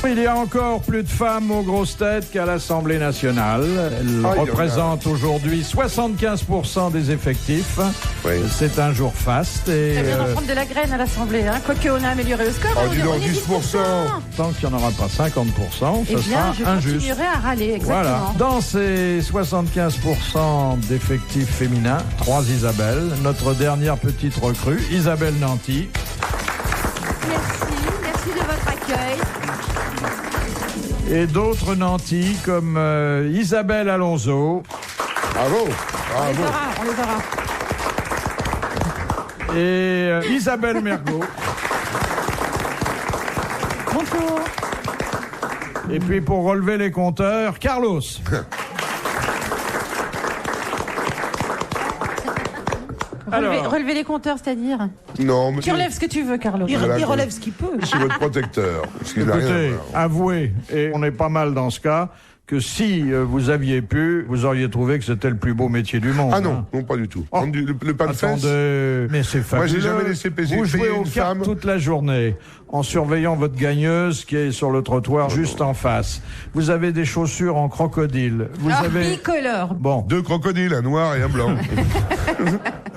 Il y a encore plus de femmes aux grosses têtes qu'à l'Assemblée nationale. Elles représentent aujourd'hui 75% des effectifs. Oui. C'est un jour faste. Et Ça vient d'en prendre de la graine à l'Assemblée. Hein. Quoique on a amélioré le score. Oh, dis donc, 10%. tant qu'il n'y en aura pas 50%, Eh ce bien, je sera injuste. continuerai à râler, exactement. Voilà. Dans ces 75% d'effectifs féminins, 3 Isabelle. Notre dernière petite recrue, Isabelle Nanty. Merci de votre accueil. Et d'autres nantis comme Isabelle Alonso. Bravo. On les aura. Et Isabelle Mergo. Bonjour. Et puis pour relever les compteurs, Carlos. Relever les compteurs, c'est-à-dire Non, mais tu relèves ce que tu veux, Carlos. Il relève ce qu'il peut. je suis votre protecteur. Ce qui n'a rien à Écoutez, voir. avouez, et on est pas mal dans ce cas, que si vous aviez pu, vous auriez trouvé que c'était le plus beau métier du monde. Ah non, hein. non, pas du tout. Oh. Le pain de fesse. Attendez, mais c'est fabuleux. Moi, j'ai jamais laissé payer Vous jouez une aux cartes femme. toute la journée, en surveillant votre gagneuse qui est sur le trottoir juste en face. Vous avez des chaussures en crocodile. Vous avez... bicolore. Bon, 2 crocodiles, un noir et un blanc.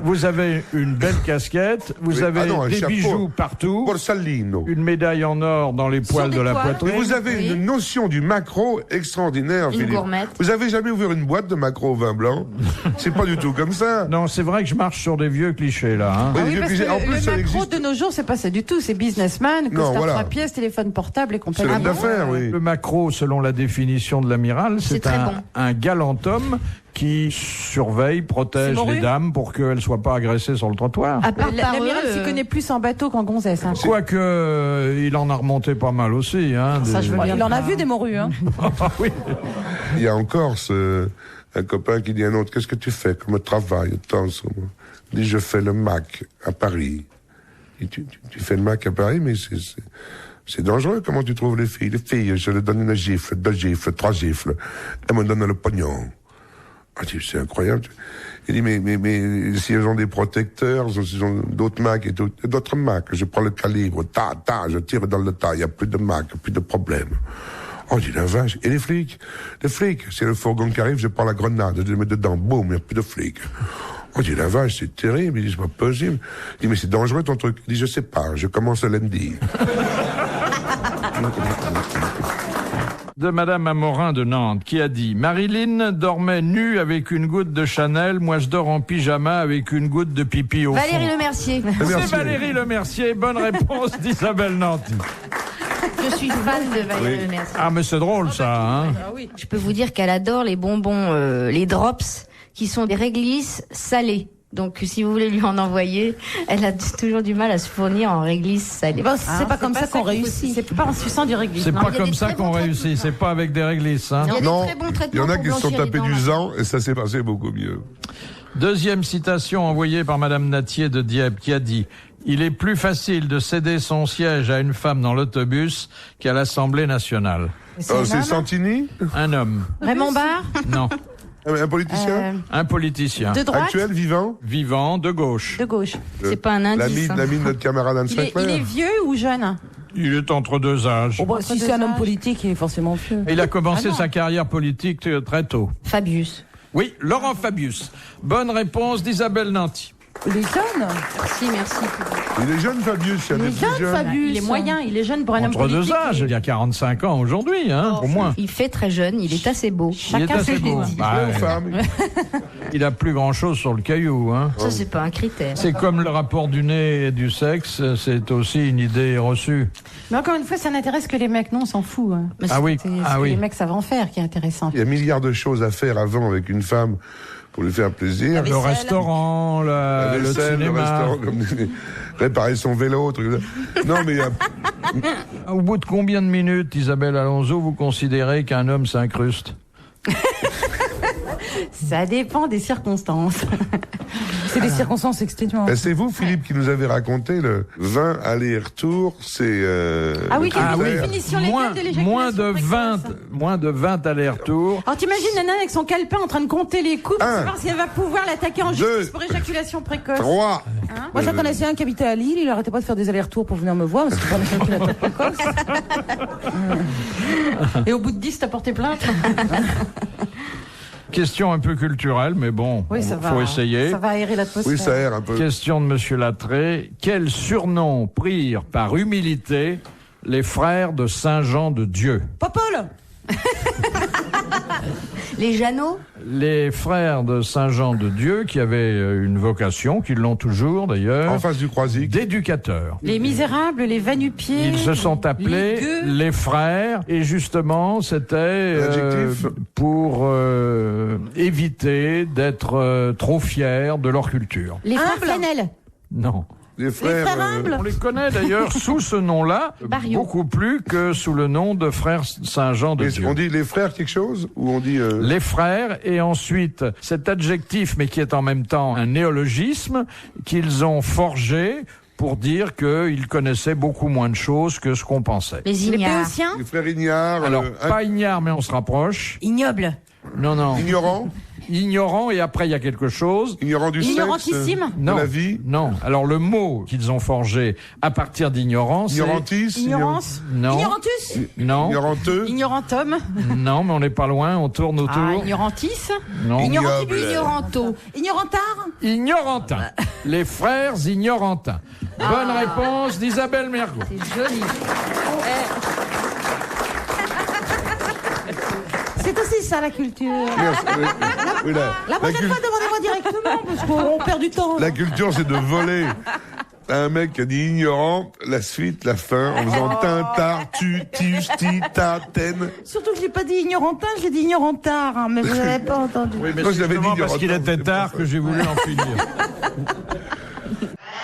vous avez une belle casquette, vous Oui. avez Ah non, un des chapeau. bijoux partout, Borsalino. une médaille en or dans les poils des de la poils. poitrine. Mais vous avez Oui. une notion du macro extraordinaire, Une Philippe. gourmette. Vous avez jamais ouvert une boîte de macro au vin blanc? C'est pas du tout comme ça. Non, c'est vrai que je marche sur des vieux clichés là. Hein. Oui, Ah oui, et parce puis, que en plus, ça le macro existe. de nos jours, c'est pas ça du tout. C'est businessman, Non, costard voilà. 3 pièces, téléphone portable et compagnie. C'est l'homme Ah bon d'affaires, oui. Le macro, selon la définition de l'amiral, c'est très bon. un galant homme qui surveille, protège C'est morue les dames pour qu'elles ne soient pas agressées sur le trottoir. À part par L'amiral eux, s'y connaît plus en bateau qu'en gonzesse. Hein. Quoique, il en a remonté pas mal aussi. Hein, Ça, je veux bien Il en a croire. vu des morues. Hein. Ah oui. Il y a encore un copain qui dit à un autre, qu'est-ce que tu fais comme travail au temps ce moment? Il dit, je fais le Mac à Paris. Et tu fais le Mac à Paris, mais c'est dangereux. Comment tu trouves les filles? Les filles, je leur donne une gifle, 2 gifles, 3 gifles. Elles me donnent le pognon. Ah, c'est incroyable. Il dit, mais si elles ont des protecteurs, s'ils ont d'autres Macs et d'autres Macs, je prends le calibre, je tire dans le tas, il n'y a plus de Mac, plus de problème. Oh, je dis la vache. Et les flics? Les flics, c'est le fourgon qui arrive, je prends la grenade, je le mets dedans, boum, il n'y a plus de flics. Oh, je dis la vache, c'est terrible. Il dit, c'est pas possible. Il dit, mais c'est dangereux ton truc. Il dit, je sais pas, je commence lundi. De Madame Amorin de Nantes, qui a dit « Marilyn dormait nue avec une goutte de Chanel, moi je dors en pyjama avec une goutte de pipi au fond. » Valérie Lemercier. C'est Valérie Lemercier, bonne réponse d'Isabelle Nanty. Je suis fan de Valérie Lemercier. Ah mais c'est drôle ça, hein. Je peux vous dire qu'elle adore les bonbons, les drops, qui sont des réglisses salées. Donc, si vous voulez lui en envoyer, elle a toujours du mal à se fournir en réglisse salée. Bon, c'est pas comme ça qu'on réussit. C'est pas en suçant du réglisse. C'est non. pas il y a comme des ça très qu'on bons réussit, c'est pas avec des réglisses, hein. Il y a Non, des très bons il y traitements en a pour qui se sont blanchir les tapés dents, du là. sang et ça s'est passé beaucoup mieux. Deuxième citation envoyée par Madame Natier de Dieppe qui a dit « Il est plus facile de céder son siège à une femme dans l'autobus qu'à l'Assemblée nationale. C'est Santini? Un homme. Raymond Barre Non. Un politicien? Un politicien. de droite, Actuel, vivant? Vivant, de gauche. de gauche. C'est pas un indice. L'ami de notre camarade Anne Il est Sinclair? vieux ou jeune? Il est entre deux âges. Bon, si c'est un homme politique, il est forcément vieux. Il a commencé Ah non. sa carrière politique très tôt. Fabius. Oui, Laurent Fabius. Bonne réponse d'Isabelle Nanty. Il est jeune. Merci. Il est jeune, Fabius. Il est jeune, Fabius. Il est moyen, il est jeune pour un homme Entre deux politique. âges, il y a 45 ans aujourd'hui, hein, au moins. Il fait très jeune, il est assez beau. Il est Chacun assez ses beau. goûts. Bah, Aux femmes. il a plus grand chose sur le caillou, hein. Ça, c'est pas un critère. C'est comme le rapport du nez et du sexe, c'est aussi une idée reçue. Mais encore une fois, ça n'intéresse que les mecs. Non, on s'en fout. Hein. Mais Ah oui, C'est ah ce que oui. les mecs savent en faire qui est intéressant. Il y a milliards de choses à faire avant avec une femme pour lui faire plaisir. Le restaurant, La le vaisselle, le cinéma. restaurant, comme réparer son vélo, truc comme ça. Non, mais Au bout de combien de minutes, Isabelle Alonso, vous considérez qu'un homme s'incruste? Ça dépend des circonstances. C'est des circonstances exténuantes. C'est vous, Philippe, qui nous avez raconté le 20 aller-retour, c'est... Ah oui, quelle Ah oui. définition légale de l'éjaculation moins de 20 allers-retours. Alors t'imagines Nana avec son calepin en train de compter les coups pour savoir si elle va pouvoir l'attaquer en justice pour éjaculation précoce. 3. Moi, j'en connaissais un qui habitait à Lille, il arrêtait pas de faire des allers-retours pour venir me voir, parce qu'il prenait éjaculation précoce. Et au bout de 10, t'as porté plainte. Question un peu culturelle, mais bon, Oui, ça va. faut essayer. Ça va aérer l'atmosphère. Oui, ça erre un peu. Question de Monsieur Lattré. Quel surnom prirent par humilité les frères de Saint-Jean de Dieu? Popole. Les Jeannots? Les frères de Saint-Jean de Dieu, qui avaient une vocation, qui l'ont toujours d'ailleurs, En face du Croisic. d'éducateurs. Les misérables, les va-nu-pieds. Ils se sont appelés gueux. les frères, et justement, c'était L'adjectif. pour éviter d'être trop fiers de leur culture. Les frères Humble. Flanel. Non. Les frères... On les connaît d'ailleurs sous ce nom-là, Barrio. beaucoup plus que sous le nom de frères Saint-Jean de mais Dieu. on dit les frères quelque chose? Ou on dit... Les frères, et ensuite cet adjectif, mais qui est en même temps un néologisme, qu'ils ont forgé pour dire qu'ils connaissaient beaucoup moins de choses que ce qu'on pensait. Les Les ignares? Péotiens. Les frères Ignard... Alors, pas ignare, mais on se rapproche. Ignoble. Non. Ignorant? Ignorant, et après il y a quelque chose. Ignorant du sexe? Ignorantissime. De Non, la vie? non. Alors le mot qu'ils ont forgé à partir d'ignorance, c'est... Ignorantis? Ignorance. Non, Ignorantus. non, Ignoranteux? Ignorantum. non, mais on n'est pas loin, on tourne autour. Ah, ignorantis. Non. Ignoble. Ignoranto. Ignorantard. Ignorantin. Les frères Ignorantins. Bonne réponse d'Isabelle Mergo. C'est joli. C'est aussi ça la culture. Merci, oui, La prochaine fois, demandez-moi directement, parce qu'on perd du temps. la culture, c'est de voler à un mec qui a dit ignorant, la suite, la fin, en faisant tintar, tu, tus, ti, ta, ten. Surtout que je l'ai pas dit ignorantin, je l'ai dit ignorantard, hein, mais vous n'avez pas entendu. Oui, mais Moi, c'est je l'avais justement dit parce qu'il Ignorantin, était c'est tard pour que ça. j'ai voulu en finir.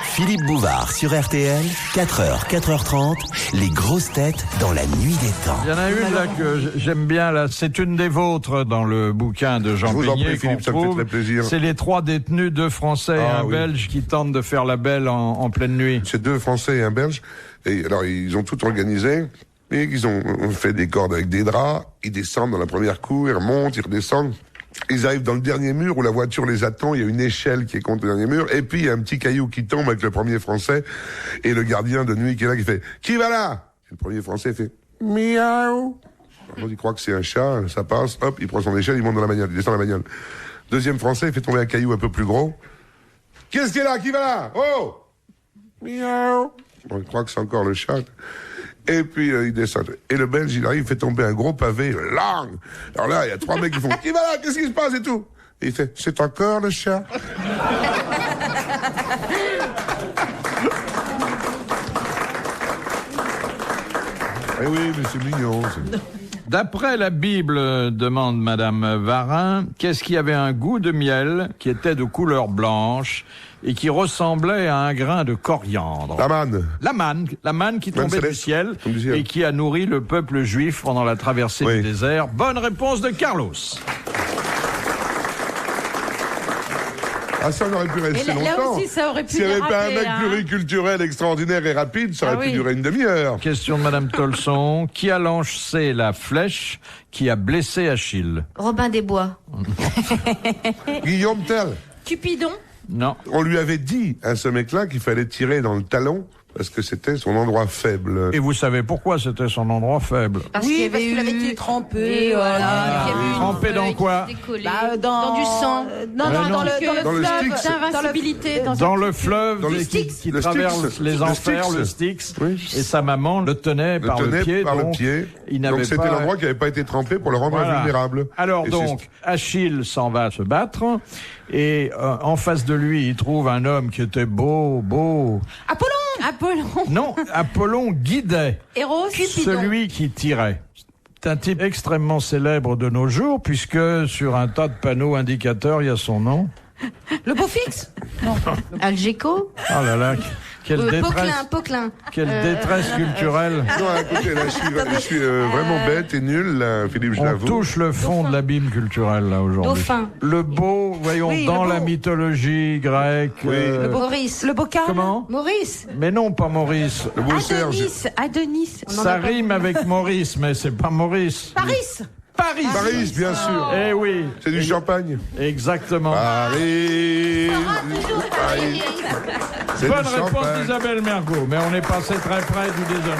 Philippe Bouvard sur RTL, 4h, 4h30, les grosses têtes dans la nuit des temps. Il y en a une là que j'aime bien, là. C'est une des vôtres dans le bouquin de Jean Je vous en Pigné prie, qu'on Philippe, ça me fait trouve. très plaisir. C'est les 3 détenus, 2 Français et Ah, un oui. Belge qui tentent de faire la belle en pleine nuit. C'est 2 Français et un Belge. Et alors, ils ont tout organisé. Et ils ont fait des cordes avec des draps. Ils descendent dans la première cour, ils remontent, ils redescendent. Ils arrivent dans le dernier mur où la voiture les attend. Il y a une échelle qui est contre le dernier mur. Et puis, il y a un petit caillou qui tombe avec le premier Français. Et le gardien de nuit qui est là, qui fait « Qui va là ?» Et le premier Français fait « Miaou !» Alors, il croit que c'est un chat, ça passe. Hop, il prend son échelle, il monte dans la bagnole, il descend dans la bagnole. Deuxième Français, il fait tomber un caillou un peu plus gros. « Qu'est-ce qui est là? Qui va là? Oh !» Miaou. Bon, il croit que c'est encore le chat. Et puis, il descend. Et le Belge, il arrive, il fait tomber un gros pavé, lang. Alors là, il y a 3 mecs qui font, qui va là? Qu'est-ce qui se passe et tout? Et il fait, c'est encore le chat. Eh oui, mais c'est mignon. D'après la Bible, demande Madame Varin, qu'est-ce qui avait un goût de miel, qui était de couleur blanche et qui ressemblait à un grain de coriandre? La manne. La manne qui tombait du céleste, ciel comme du ciel. et qui a nourri le peuple juif pendant la traversée Oui. du désert. Bonne réponse de Carlos. Ah, ça, on aurait pu rester Et là longtemps. aussi, ça aurait pu S'il n'y avait pas un déraper, mec hein. pluriculturel extraordinaire et rapide, ça aurait Ah pu oui. durer une demi-heure. Question de Madame Tolson. Qui a lancé la flèche qui a blessé Achille? Robin des Bois. Guillaume Tell. Cupidon. Non. On lui avait dit à ce mec-là qu'il fallait tirer dans le talon parce que c'était son endroit faible. Et vous savez pourquoi c'était son endroit faible? Parce Oui, qu'il y parce avait qu'il avait eu... été trempé. Et voilà. Ah, il y avait eu une trempé dans feuille quoi? qui s'était collée. Bah, Dans du sang. Non, non. dans Dans le le fleuve. Styx. D'invincibilité. Dans le fleuve Dans le qui Styx. Le traverse Styx. les Le enfers, Styx. le Styx. Oui. Et sa maman le tenait par le pied. par le donc pied. il Donc n'avait c'était pas... l'endroit qui n'avait pas été trempé pour le rendre Voilà. invulnérable. Alors Et donc, Achille s'en va se battre, et en face de lui, il trouve un homme qui était beau. Apollon. Non, Apollon guidait Héros. celui qui tirait. C'est un type extrêmement célèbre de nos jours, puisque sur un tas de panneaux indicateurs, il y a son nom. Le beau fixe? Non. Algeco. Oh là là, quelle détresse. Poquelin. Quelle détresse culturelle. Non, écoutez, là, je suis vraiment bête et nul, là, Philippe, je On l'avoue. touche le fond de l'abîme culturel, là, aujourd'hui. Dauphin. Le beau, voyons, Oui, dans le beau. la mythologie grecque. Oui. Maurice. Le bocal? Comment? Maurice. Mais non, pas Maurice. Le beau Serge. Adonis. Ça rime avec Maurice, mais c'est pas Maurice. Paris? Paris. Paris, bien sûr. Eh oui. C'est du champagne. Exactement. Paris. Paris. C'est Bonne du réponse champagne. d'Isabelle Mergo, mais on est passé très près du déshonneur.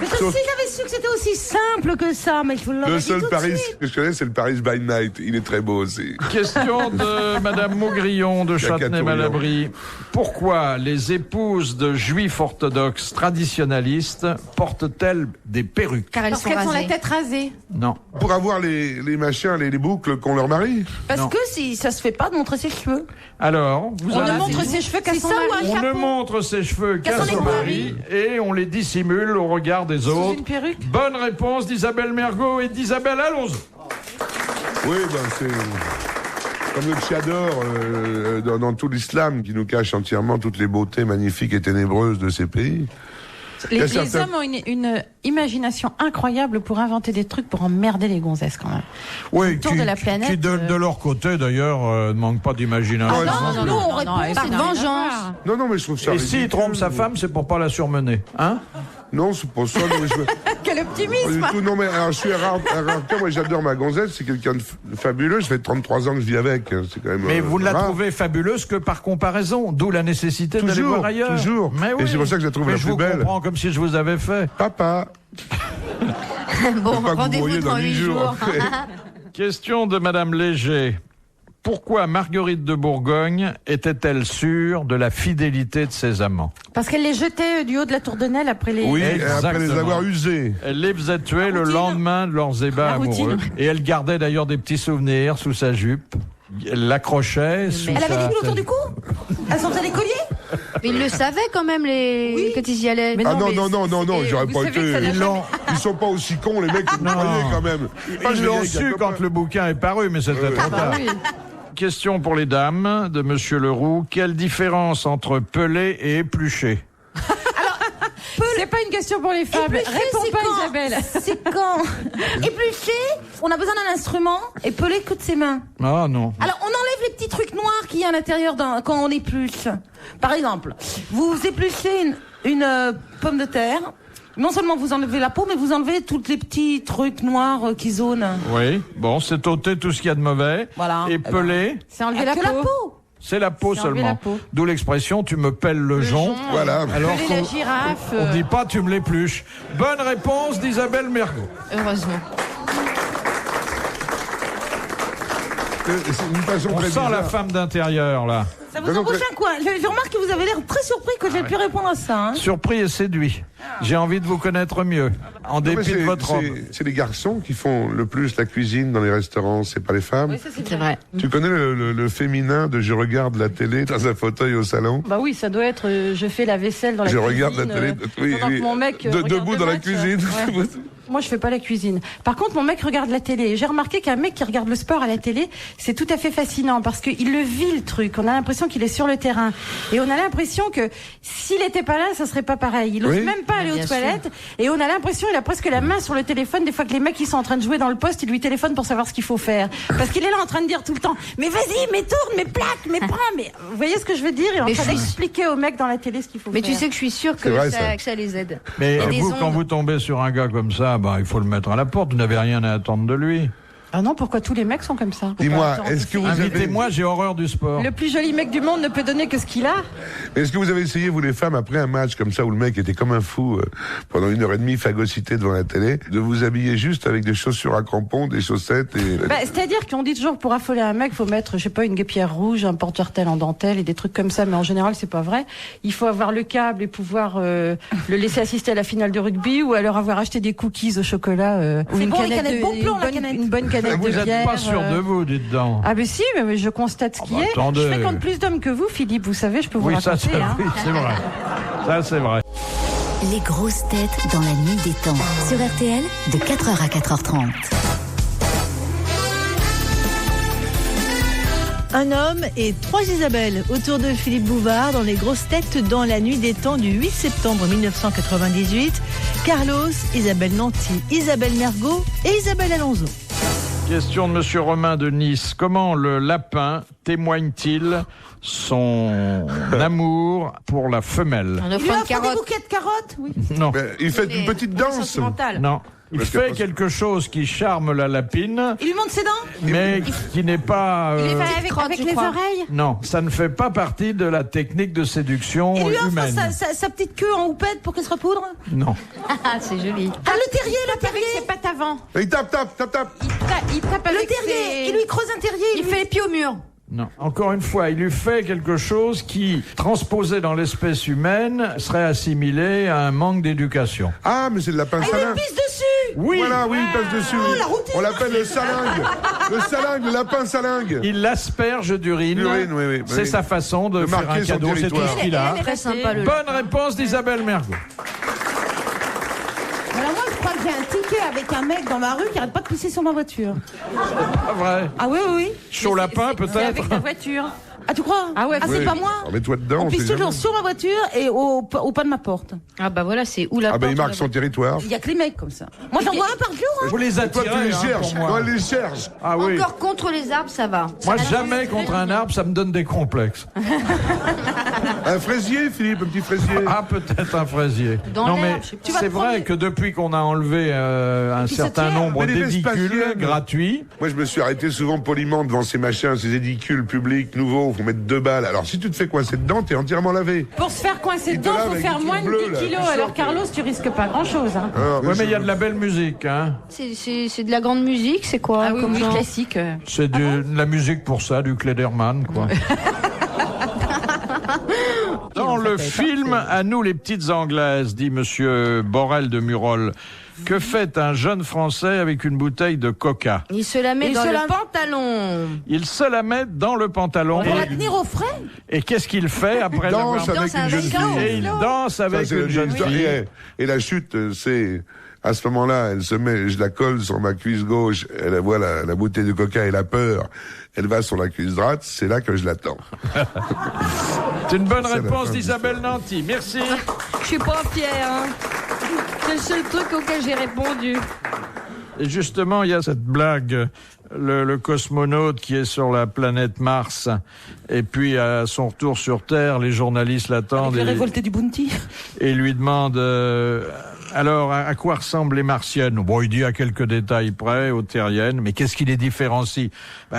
Mais si j'avais su que c'était aussi simple que ça, mais je vous l'aurais Le dit seul tout de Paris suite. que je connais, c'est le Paris by Night. Il est très beau aussi. Question de Madame Maugrillon de Châtenay-Malabry. Pourquoi les épouses de juifs orthodoxes traditionnalistes portent-elles des perruques? Car elles Parce sont qu'elles ont la rasées. tête rasée. Non. Pour avoir les machins, les boucles qu'ont leur mari. Parce Non. que si ça se fait pas de montrer ses cheveux. Alors, vous On avez ne dit- montre ses cheveux qu'à C'est son ça ou mari. un On ne chapeau montre ses cheveux qu'à son son mari et on les dissimule au regard des Sous autres. une perruque. Bonne réponse d'Isabelle Mergo et d'Isabelle Alonso. Oui, ben c'est comme le tchador dans tout l'islam qui nous cache entièrement toutes les beautés magnifiques et ténébreuses de ces pays. Il y a Les certains- hommes ont une imagination incroyable pour inventer des trucs pour emmerder les gonzesses quand même. Oui, Tour de la planète, qui de leur côté d'ailleurs ne manque pas d'imagination. Ah, non, nous, on répond et par ça n'a rien à vengeance. voir. Non, mais je trouve ça Et s'il ridicule. trompe sa femme, c'est pour pas la surmener, hein? Non, c'est pas ça. Non, mais Quel pas optimisme! du tout. Non, mais alors, je suis un rare cas. Moi, j'adore ma gonzesse. C'est quelqu'un de fabuleux. Ça fait 33 ans que je vis avec. C'est quand même. Mais vous ne la rare. trouvez fabuleuse que par comparaison, d'où la nécessité d'aller Toujours, voir ailleurs. toujours. Mais Et oui. c'est pour ça que je la trouve Mais la je plus vous belle. comprends comme si je vous avais fait. Papa. Bon, Faut pas que vous rendez-vous voyez dans 8 jours. après. Question de Madame Léger. Pourquoi Marguerite de Bourgogne était-elle sûre de la fidélité de ses amants? Parce qu'elle les jetait du haut de la tour de Nesle après les. Oui, et après les Exactement. avoir usés. Elle les faisait tuer le routine. lendemain de leurs ébats La routine. amoureux. Et elle gardait d'ailleurs des petits souvenirs sous sa jupe. Elle l'accrochait sous Elle avait sa... des boules autour du cou? Elle sentait les colliers? Mais ils le savaient quand même, quand ils y allaient. Mais Ah non, non, mais non, j'aurais vous pas savez que ça été. n'a Ils sont pas aussi cons, les mecs, que vous Non. croyez quand même. Moi, je Ils vais l'ont avec un su copain. quand le bouquin est paru, mais c'était trop Bah tard. oui. Question pour les dames de Monsieur Leroux. Quelle différence entre pelé et épluché? C'est pas une question pour les femmes. Éplucher, Réponds c'est pas, quand Isabelle. C'est quand éplucher, on a besoin d'un instrument et peler que de ses mains. Ah non. Alors on enlève les petits trucs noirs qu'il y a à l'intérieur quand on épluche. Par exemple, vous épluchez une pomme de terre. Non seulement vous enlevez la peau, mais vous enlevez tous les petits trucs noirs qui zonent. Oui, bon, c'est ôter tout ce qu'il y a de mauvais. Voilà. Et pelé, C'est enlever la Que peau. la peau. c'est la peau C'est enlever seulement. la peau. D'où l'expression tu me pelles le jonc. Voilà. Alors Peler la girafe. on dit pas tu me l'épluches. Bonne réponse d'Isabelle Mergo. Heureusement. C'est une façon On très sent la bizarre. femme d'intérieur là. Ça vous Bah donc, embauche un quoi? Je remarque que vous avez l'air très surpris que j'ai pu répondre à ça. Hein. Surpris et séduit. J'ai envie de vous connaître mieux. En Non, mais dépit de votre robe. c'est les garçons qui font le plus la cuisine dans les restaurants, c'est pas les femmes. C'est vrai. Tu connais le féminin de je regarde la télé dans un fauteuil au salon? Bah oui, ça doit être je fais la vaisselle dans la Je cuisine. regarde la télé. Oui, pendant oui. que mon mec regarde Debout le dans la match. cuisine. Ouais. Moi, je fais pas la cuisine. Par contre, mon mec regarde la télé. J'ai remarqué qu'un mec qui regarde le sport à la télé, c'est tout à fait fascinant parce qu'il le vit le truc. On a l'impression qu'il est sur le terrain et on a l'impression que s'il était pas là, ça serait pas pareil. Il ose Oui. même pas aller aux Bien toilettes et on a l'impression il a presque la main sur le téléphone. Des fois que les mecs ils sont en train de jouer dans le poste, il lui téléphone pour savoir ce qu'il faut faire parce qu'il est là en train de dire tout le temps mais vas-y, mais tourne, mais plaque, mais prends, mais vous voyez ce que je veux dire? Il est en Mais train je suis- d'expliquer au mec dans la télé ce qu'il faut Mais faire. tu sais que je suis sûre que C'est vrai, ça. ça les aide. Mais Il y a des vous, quand ondes. vous tombez sur un gars comme ça, bah, il faut le mettre à la porte. Vous n'avez rien à attendre de lui. Ah non, pourquoi tous les mecs sont comme ça? Dis-moi, est-ce que vous avez, Invitez-moi, j'ai horreur du sport. Le plus joli mec du monde ne peut donner que ce qu'il a. est-ce que vous avez essayé, vous les femmes, après un match comme ça où le mec était comme un fou pendant 1h30 phagocyté devant la télé, de vous habiller juste avec des chaussures à crampons, des chaussettes et... Bah, c'est-à-dire qu'on dit toujours que pour affoler un mec, faut mettre, je sais pas, une guêpière rouge, un porte-jartel en dentelle et des trucs comme ça, mais en général, c'est pas vrai. Il faut avoir le câble et pouvoir le laisser assister à la finale de rugby ou alors avoir acheté des cookies au chocolat ou C'est une bon, les canette canettes de, Bonplomb, la une, bonne, canette. une bonne canette Vous de n'êtes bière. pas sûr de vous, dites donc. Ah ben si, mais je constate ce qui bah, est. attendez. Je fréquente plus d'hommes que vous, Philippe, vous savez, je peux vous Oui, raconter. ça, c'est hein. oui, c'est vrai. Ça, c'est vrai. Les grosses têtes dans la nuit des temps. Sur RTL, de 4h à 4h30. Un homme et 3 Isabelles autour de Philippe Bouvard dans les grosses têtes dans la nuit des temps du 8 septembre 1998. Carlos, Isabelle Nanty, Isabelle Mergo et Isabelle Alonso. Question de Monsieur Romain de Nice. Comment le lapin témoigne-t-il son amour pour la femelle? On Il lui offre une offre des carotte. bouquets de carottes. Oui. Non. Ben, il fait une petite danse. Sentimentale. Non. Il Parce que- fait quelque chose qui charme la lapine, Il lui montre ses dents. mais qui n'est pas... Il est fait crotte, avec je les crois. oreilles. Non, ça ne fait pas partie de la technique de séduction Il lui offre humaine. sa petite queue en houppette pour qu'elle se repoudre. Non. Ah, c'est joli. Ah, le terrier, le Avec terrier. ses pattes avant. Il tape. Il tape avec Le terrier. ses... Il lui creuse un terrier. Il fait les pieds au mur. Non. Encore une fois, il lui fait quelque chose qui, transposé dans l'espèce humaine, serait assimilé à un manque d'éducation. Ah, mais c'est le lapin Il salin. lui pisse dessus. Oui. Voilà, oui, il passe dessus. oui. la routine. On l'appelle le salingue. Le salingue, le lapin salingue. Il l'asperge d'urine. L'urine, oui. C'est sa façon de De faire marquer un son cadeau. C'est tout territoire. ce qu'il a. Très sympa le Bonne réponse d'Isabelle Mergo. Alors moi, je crois que j'ai un ticket avec un mec dans ma rue qui arrête pas de pisser sur ma voiture. Pas vrai. Ah oui, oui, oui. Chaud lapin, C'est peut-être. avec ta voiture. Ah, tu crois? Ah ouais, c'est Oui. pas moi. Alors, mets-toi dedans. On on pisse sait toujours jamais. sur ma voiture et au pas de ma porte. Ah bah voilà, c'est où la Ah, ben porte il marque son territoire. Il y a que les mecs comme ça. Moi, j'en vois un par jour. Hein. Vous les Toi, attirez, tu les hein, cherches. pour moi. Toi, les cherches. Ah oui. Encore contre les arbres, ça va. Moi, jamais contre un arbre, ça me donne des complexes. Un fraisier, Philippe, un petit fraisier. Ah, peut-être un fraisier. Dans non, l'herbe, mais je sais pas. Tu vas c'est te vrai promener. que depuis qu'on a enlevé un Qui certain s'attire. nombre Mais les d'édicules Vespasiennes. gratuits, Moi, je me suis arrêté souvent poliment devant ces machins, ces édicules publics nouveaux. Faut mettre 2 balles. Alors, si tu te fais coincer dedans, t'es entièrement lavé. Pour se faire coincer Il te dedans, lave faut avec faire du moins de bleu, 10 là, kilos. tu Alors sors, Carlos, tu risques pas grand-chose. Hein. ouais, mais il y a de la belle musique, hein. C'est de la grande musique, c'est quoi Ah oui, comme oui, genre classique. C'est de la musique pour ça, du Klederman, quoi. Dans le film À nous les petites Anglaises, dit Monsieur Borel de Murol, que fait un jeune Français avec une bouteille de coca? Il se la met Il dans se le la- pantalon. Il se la met dans le pantalon. Pour la tenir au frais. Et qu'est-ce qu'il fait après l'avoir... Danse avec danse une jeune avec fille. Et il danse Ça, avec c'est une le jeune début. fille. Et la chute, c'est à ce moment-là, elle se met, je la colle sur ma cuisse gauche, elle voit la bouteille de coca, elle a peur, elle va sur la cuisse droite, c'est là que je l'attends. C'est une bonne C'est la réponse fin de d'Isabelle Nanty. Merci. Je suis pas fière, hein. C'est le seul truc auquel j'ai répondu. Et justement, il y a cette blague, le cosmonaute qui est sur la planète Mars, et puis à son retour sur Terre, les journalistes l'attendent Avec les et révoltés du Bounty. lui demandent alors à quoi ressemblent les martiennes? Bon, il dit à quelques détails près, aux terriennes, mais qu'est-ce qui les différencie?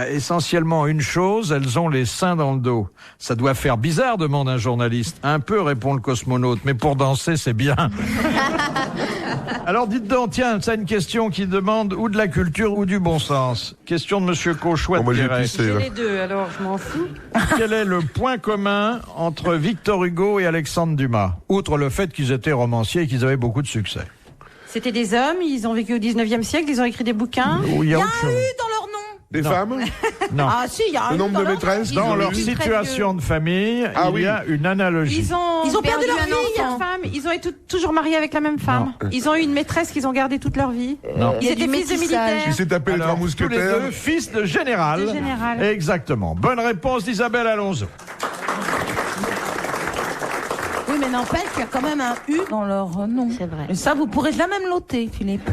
Essentiellement une chose, elles ont les seins dans le dos. Ça doit faire bizarre, demande un journaliste. Un peu, répond le cosmonaute, mais pour danser, c'est bien. Alors dites donc, tiens, c'est une question qui demande ou de la culture ou du bon sens. Question de Monsieur Cauchois Bon, moi, de j'ai Guéret. pissé, là. Les deux, alors je m'en fous. Quel est le point commun entre Victor Hugo et Alexandre Dumas? Outre le fait qu'ils étaient romanciers et qu'ils avaient beaucoup de succès. C'était des hommes, ils ont vécu au 19e siècle, ils ont écrit des bouquins. Ou il y a autre chose. Dans leur nom. Des Non. femmes? Non. Ah si, il y a un Le nombre dans de leur maîtresses? nom. Dans Ils ont leur vécu très situation de famille, Ah il oui. y a une analogie. Ils ont perdu leur vie, leur femme. Ils ont été toujours mariés avec la même femme. Ils ont eu une maîtresse qu'ils ont gardée toute leur vie. Non. Ils Il y a étaient du fils de métissage. militaires. Il s'est tapé les 3 Alors, tous les mousquetaires. deux, fils de général. De général. Exactement. Bonne réponse d'Isabelle Alonso. Oui, mais n'empêche qu'il y a quand même un U dans leur nom. C'est vrai. Et ça, vous pourrez jamais me l'ôter, Philippe.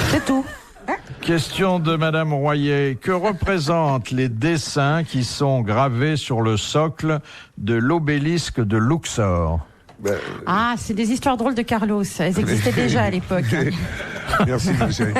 C'est tout. Question de Madame Royer. Que représentent les dessins qui sont gravés sur le socle de l'obélisque de Luxor? Ben, Ah, c'est des histoires drôles de Carlos. Elles existaient déjà à l'époque. merci, chérie.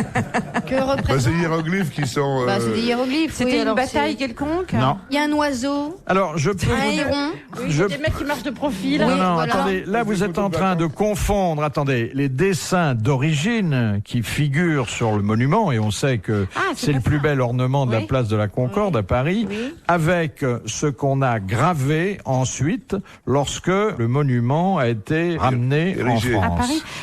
Que Bah, représente c'est des hiéroglyphes qui sont... Bah, c'est des hiéroglyphes. oui, C'était une alors bataille c'est- quelconque. Non. Il y a un oiseau, Alors, je peux un vous dire... héron. Oui, Je- des mecs qui marchent de profil. Non, Oui, non, voilà. attendez, là vous êtes en train de confondre, attendez, les dessins d'origine qui figurent sur le monument, et on sait que Ah, c'est c'est le pas plus ça. bel ornement de la Oui. place de la Concorde à Paris, Oui. avec ce qu'on a gravé ensuite lorsque le monument a été ramené en Érigé. France. À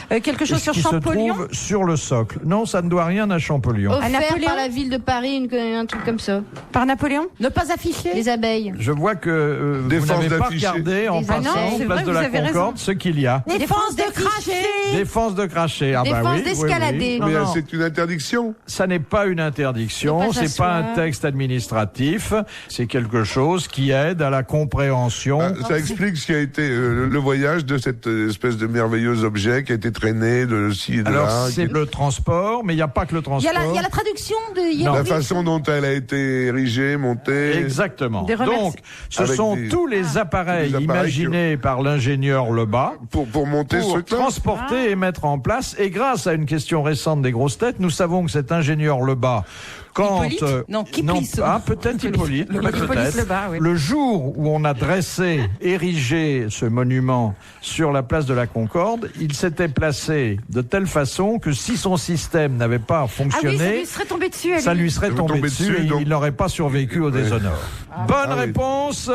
Paris. Quelque chose Et ce sur qui se Champollion. trouve sur le socle. Non, ça ne doit rien à Champollion. Offert Napoléon par la ville de Paris, un truc comme ça. Par Napoléon? Ne pas afficher. Les abeilles. Je vois que vous Des forces n'avez pas d'afficher. regardé en Des passant abeilles. C'est place vrai, de vous la avez Concorde raison. ce qu'il y a. Défense de cracher. Défense de cracher. Ah bah Défense oui, oui, d'escalader. oui. Mais Non, non. c'est une interdiction. Ça n'est pas une interdiction, De pas c'est pas un s'asseoir. texte administratif, c'est quelque chose qui aide à la compréhension. Ça explique ce qui a été le voyage de cette espèce de merveilleux objet qui a été traîné de ci et de Alors là. c'est le transport, mais il n'y a pas que le Il y transport. a la traduction de Non. La hiéroglyphe. façon dont elle a été érigée, montée. Exactement. Des remercie- Donc, ce Avec sont des- tous les appareils des appareils imaginés par l'ingénieur Lebas Pour monter ce pour truc-là. transporter et mettre en place. Et grâce à une question récente des grosses têtes, nous savons que cet ingénieur Lebas, quand Hippolyte Non, Kiplis. peut-être Hippolyte, Hippolyte peut-être. Lebas, oui. Le jour où on a dressé, érigé ce monument sur la place de la Concorde, il s'était placé de telle façon que si son système n'avait pas Ah oui, ça fonctionné, lui serait tombé dessus. ça lui serait Ça lui tombé tombait dessus dessus, et donc. il n'aurait pas survécu au déshonneur. Bonne Ah oui. réponse.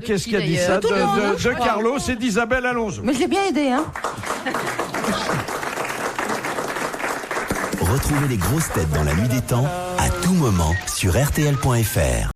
Qu'est-ce qui, qui a dit ça d'ailleurs? De tout le monde, hein, je de crois. Carlos et d'Isabelle Alonso. Mais je l'ai bien aidé, hein. Retrouvez les grosses têtes dans la nuit des temps à tout moment sur RTL.fr.